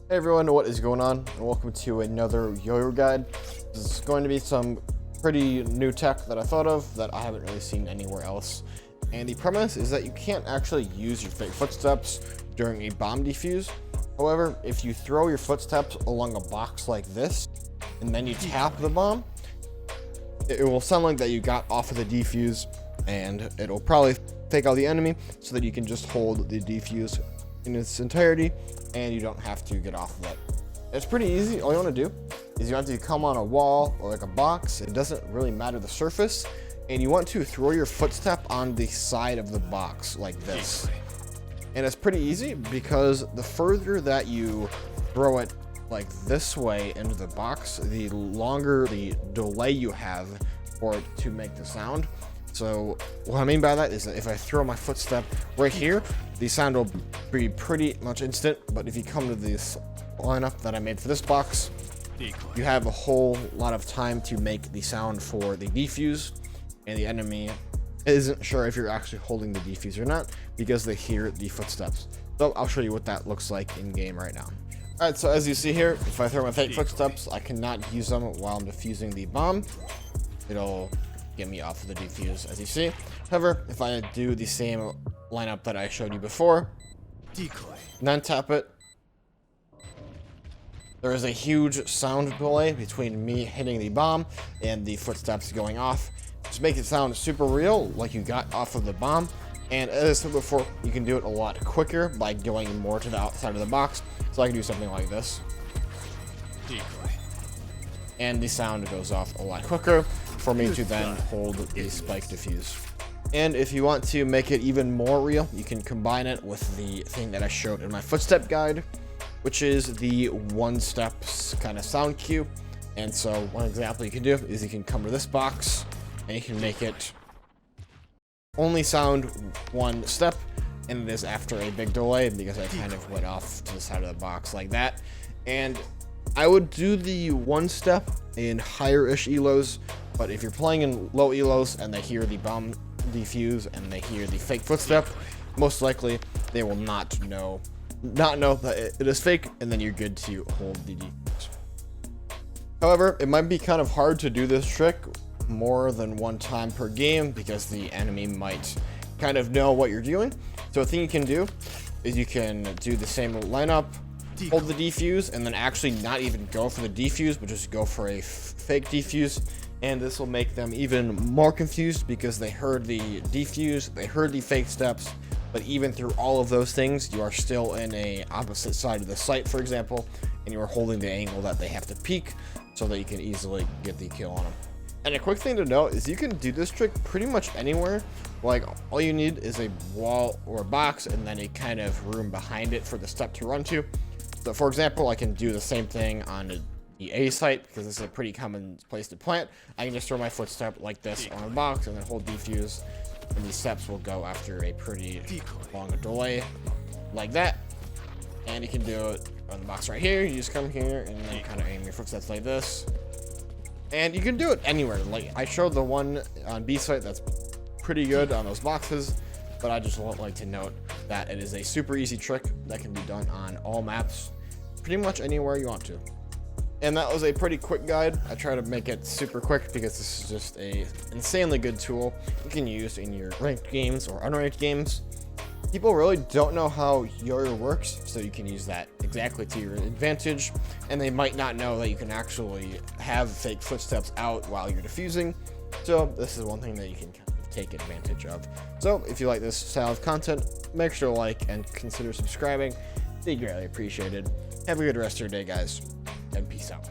Hey everyone, what is going on? And welcome to another Yoru guide. This is going to be some pretty new tech that I thought of that I haven't really seen anywhere else. And the premise is that you can't actually use your fake footsteps during a bomb defuse. However, if you throw your footsteps along a box like this, and then you tap the bomb, it will sound like that you got off of the defuse, and it'll probably fake out the enemy so that you can just hold the defuse in its entirety and you don't have to get off of it. It's pretty easy. All you want to do is you want to come on a wall or like a box. It doesn't really matter the surface, and you want to throw your footstep on the side of the box like this. And it's pretty easy because the further that you throw it like this way into the box, the longer the delay you have for it to make the sound. So what I mean by that is that if I throw my footstep right here, the sound will be pretty much instant. But if you come to this lineup that I made for this box, you have a whole lot of time to make the sound for the defuse, and the enemy isn't sure if you're actually holding the defuse or not because they hear the footsteps. So I'll show you what that looks like in game right now. All right, so as you see here, if I throw my fake footsteps, I cannot use them while I'm defusing the bomb. It'll get me off of the defuse, as you see. However, if I do the same lineup that I showed you before, and then tap it, there is a huge sound delay between me hitting the bomb and the footsteps going off. Just make it sound super real, like you got off of the bomb. And as I said before, you can do it a lot quicker by going more to the outside of the box. So I can do something like this. And the sound goes off a lot quicker for me to then hold the spike defuse. And if you want to make it even more real, you can combine it with the thing that I showed in my footstep guide, which is the one steps kind of sound cue. And so one example you can do is you can come to this box and you can make it only sound one step, and it is after a big delay because I kind of went off to the side of the box like that. And I would do the one step in higher-ish elos, but if you're playing in low elos and they hear the bomb defuse and they hear the fake footstep, most likely they will not know that it is fake, and then you're good to hold the defuse. However, it might be kind of hard to do this trick more than one time per game because the enemy might kind of know what you're doing. So a thing you can do is you can do the same lineup, hold the defuse, and then actually not even go for the defuse, but just go for a fake defuse. And this will make them even more confused because they heard the defuse, they heard the fake steps, but even through all of those things, you are still in a opposite side of the site, for example, and you are holding the angle that they have to peek so that you can easily get the kill on them. And a quick thing to note is you can do this trick pretty much anywhere. Like, all you need is a wall or a box and then a kind of room behind it for the step to run to. So for example, I can do the same thing on the A site because this is a pretty common place to plant. I can just throw my footstep like this on a box and then hold defuse, and these steps will go after a pretty long delay like that. And you can do it on the box right here. You just come here and then kind of aim your footsteps like this. And you can do it anywhere. Like I showed the one on B site that's pretty good on those boxes, but I just would like to note that it is a super easy trick that can be done on all maps, pretty much anywhere you want to. And that was a pretty quick guide. I try to make it super quick because this is just a insanely good tool you can use in your ranked games or unranked games. People really don't know how Yoru works, so you can use that exactly to your advantage, and they might not know that you can actually have fake footsteps out while you're defusing. So this is one thing that you can kind of take advantage of. So if you like this style of content, make sure to like and consider subscribing. It'd be greatly appreciated. Have a good rest of your day, guys, and peace out.